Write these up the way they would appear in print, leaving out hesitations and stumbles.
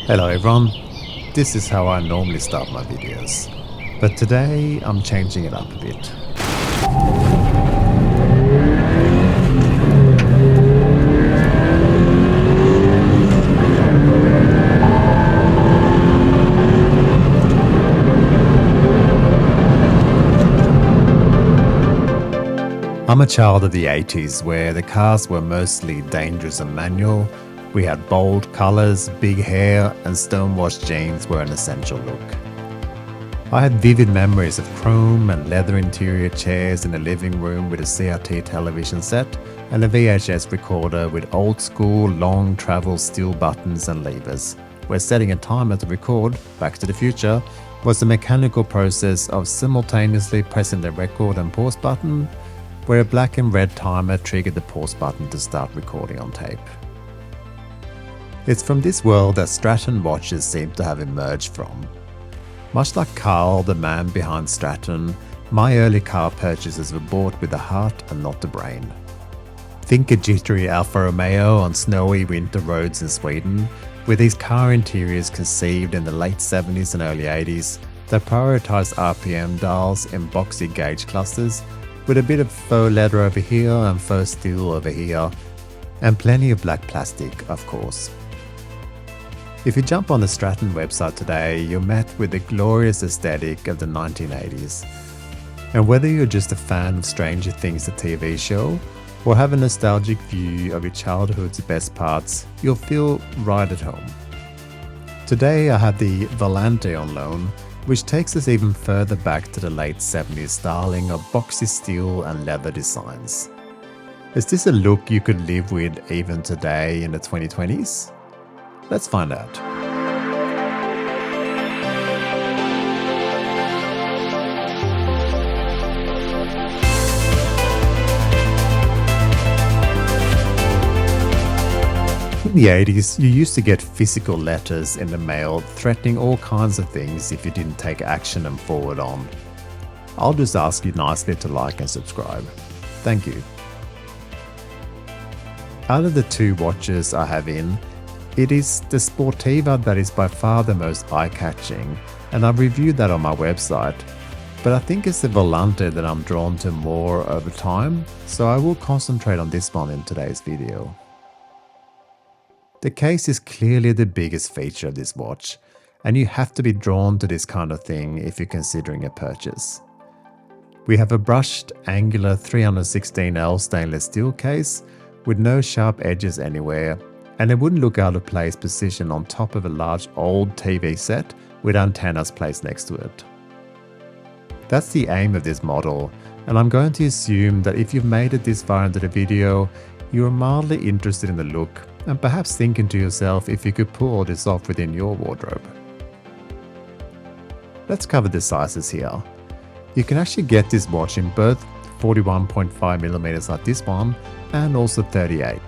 Hello everyone, this is how I normally start my videos, but today I'm changing it up a bit. I'm a child of the 80s where the cars were mostly dangerous and manual. We had bold colours, big hair, and stonewashed jeans were an essential look. I had vivid memories of chrome and leather interior chairs in the living room with a CRT television set and a VHS recorder with old school long travel steel buttons and levers, where setting a timer to record Back to the Future was the mechanical process of simultaneously pressing the record and pause button, where a black and red timer triggered the pause button to start recording on tape. It's from this world that Straton watches seem to have emerged from. Much like Carl, the man behind Straton, my early car purchases were bought with the heart and not the brain. Think a jittery Alfa Romeo on snowy winter roads in Sweden, with these car interiors conceived in the late 70s and early 80s that prioritized RPM dials in boxy gauge clusters, with a bit of faux leather over here and faux steel over here, and plenty of black plastic, of course. If you jump on the Straton website today, you're met with the glorious aesthetic of the 1980s. And whether you're just a fan of Stranger Things the TV show, or have a nostalgic view of your childhood's best parts, you'll feel right at home. Today I have the Volante on loan, which takes us even further back to the late 70s styling of boxy steel and leather designs. Is this a look you could live with even today in the 2020s? Let's find out. In the 80s, you used to get physical letters in the mail threatening all kinds of things if you didn't take action and forward on. I'll just ask you nicely to like and subscribe. Thank you. Out of the two watches I have in, it is the Sportiva that is by far the most eye-catching, and I've reviewed that on my website, but I think it's the Volante that I'm drawn to more over time, so I will concentrate on this one in today's video. The case is clearly the biggest feature of this watch, and you have to be drawn to this kind of thing if you're considering a purchase. We have a brushed, angular 316L stainless steel case with no sharp edges anywhere, and it wouldn't look out of place positioned on top of a large old TV set with antennas placed next to it. That's the aim of this model, and I'm going to assume that if you've made it this far into the video, you are mildly interested in the look and perhaps thinking to yourself if you could pull all this off within your wardrobe. Let's cover the sizes here. You can actually get this watch in both 41.5mm like this one and also 38.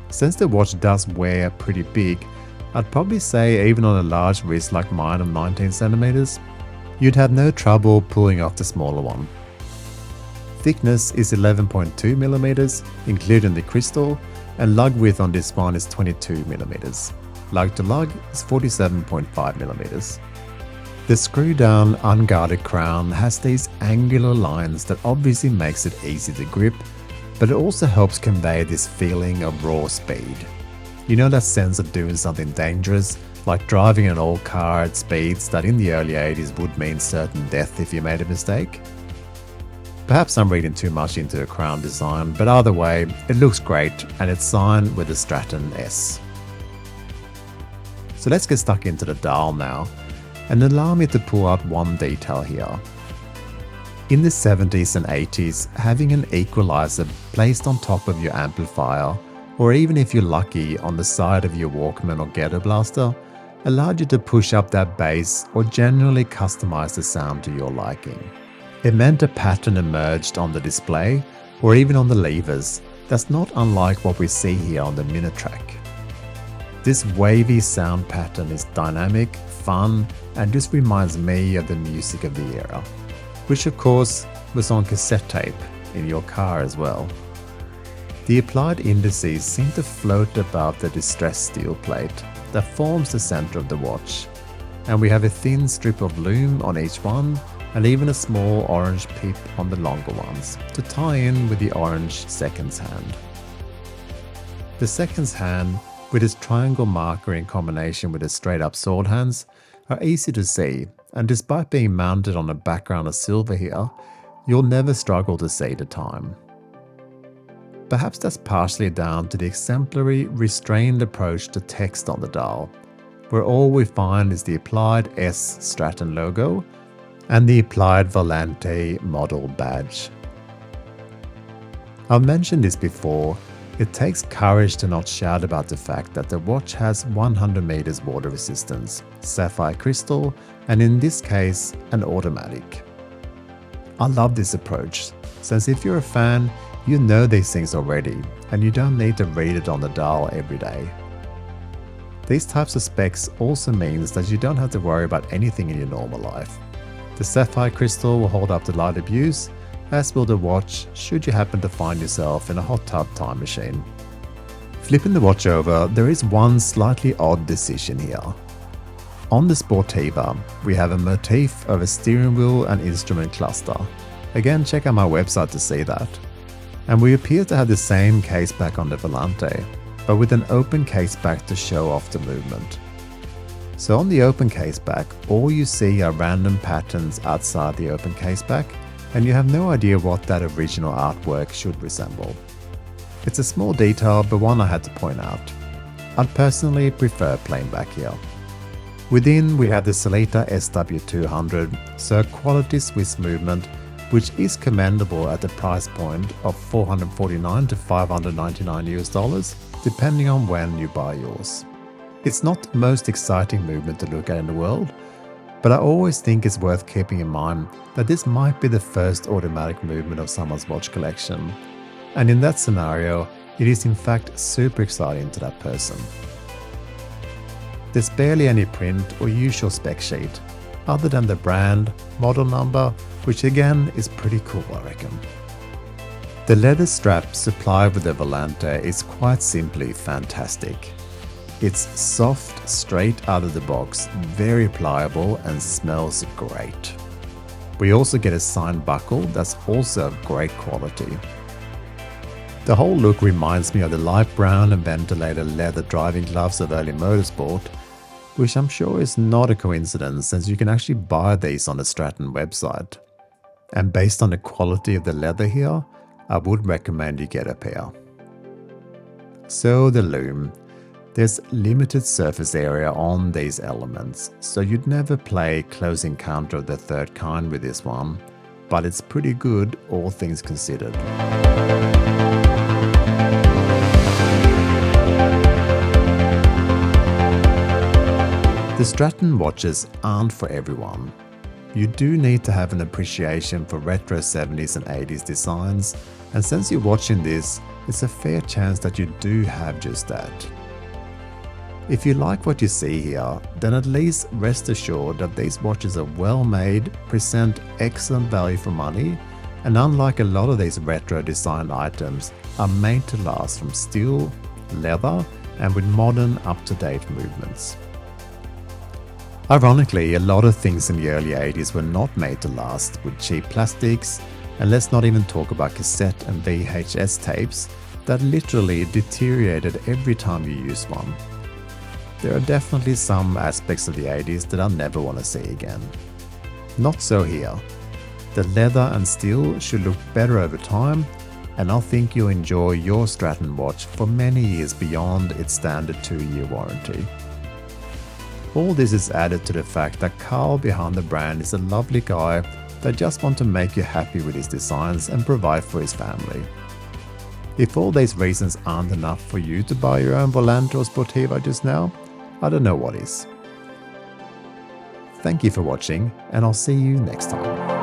Since the watch does wear pretty big, I'd probably say even on a large wrist like mine of 19cm, you'd have no trouble pulling off the smaller one. Thickness is 11.2mm, including the crystal, and lug width on this one is 22mm. Lug to lug is 47.5mm. The screw down unguarded crown has these angular lines that obviously makes it easy to grip, but it also helps convey this feeling of raw speed. You know that sense of doing something dangerous, like driving an old car at speeds that in the early 80s would mean certain death if you made a mistake? Perhaps I'm reading too much into the crown design, but either way, it looks great and it's signed with the Straton S. So let's get stuck into the dial now, and allow me to pull out one detail here. In the 70s and 80s, having an equalizer placed on top of your amplifier, or even if you're lucky on the side of your Walkman or Ghetto Blaster, allowed you to push up that bass or generally customize the sound to your liking. It meant a pattern emerged on the display or even on the levers that's not unlike what we see here on the Minitrack. This wavy sound pattern is dynamic, fun, and just reminds me of the music of the era, which of course was on cassette tape in your car as well. The applied indices seem to float above the distressed steel plate that forms the center of the watch, and we have a thin strip of lume on each one and even a small orange pip on the longer ones to tie in with the orange seconds hand. The seconds hand, with its triangle marker in combination with the straight up sword hands, are easy to see, and despite being mounted on a background of silver here, you'll never struggle to see the time. Perhaps that's partially down to the exemplary, restrained approach to text on the dial, where all we find is the applied S Straton logo and the applied Volante model badge. I've mentioned this before, it takes courage to not shout about the fact that the watch has 100 meters water resistance, sapphire crystal, and in this case, an automatic. I love this approach, since if you're a fan, you know these things already, and you don't need to read it on the dial every day. These types of specs also means that you don't have to worry about anything in your normal life. The sapphire crystal will hold up to light abuse, as will the watch should you happen to find yourself in a hot tub time machine. Flipping the watch over, there is one slightly odd decision here. On the Sportiva, we have a motif of a steering wheel and instrument cluster. Again, check out my website to see that. And we appear to have the same caseback on the Volante, but with an open caseback to show off the movement. So on the open caseback, all you see are random patterns outside the open caseback, and you have no idea what that original artwork should resemble. It's a small detail, but one I had to point out. I'd personally prefer plain back here. Within, we have the Sellita SW200, so quality Swiss movement, which is commendable at the price point of $449 to $599 depending on when you buy yours. It's not the most exciting movement to look at in the world, but I always think it's worth keeping in mind that this might be the first automatic movement of someone's watch collection, and in that scenario, it is in fact super exciting to that person. There's barely any print or usual spec sheet, other than the brand, model number, which again is pretty cool, I reckon. The leather strap supplied with the Volante is quite simply fantastic. It's soft, straight out of the box, very pliable and smells great. We also get a signed buckle that's also of great quality. The whole look reminds me of the light brown and ventilated leather driving gloves of early motorsport, which I'm sure is not a coincidence since you can actually buy these on the Straton website. And based on the quality of the leather here, I would recommend you get a pair. So the lume. There's limited surface area on these elements, so you'd never play Close Encounter of the Third Kind with this one, but it's pretty good all things considered. The Straton watches aren't for everyone. You do need to have an appreciation for retro 70s and 80s designs, and since you're watching this, it's a fair chance that you do have just that. If you like what you see here, then at least rest assured that these watches are well made, present excellent value for money, and unlike a lot of these retro designed items, are made to last from steel, leather, and with modern up-to-date movements. Ironically, a lot of things in the early 80s were not made to last with cheap plastics, and let's not even talk about cassette and VHS tapes that literally deteriorated every time you use one. There are definitely some aspects of the 80s that I never want to see again. Not so here. The leather and steel should look better over time, and I think you'll enjoy your Straton watch for many years beyond its standard 2-year warranty. All this is added to the fact that Carl behind the brand is a lovely guy that just wants to make you happy with his designs and provide for his family. If all these reasons aren't enough for you to buy your own Volante or Sportiva just now, I don't know what is. Thank you for watching, and I'll see you next time.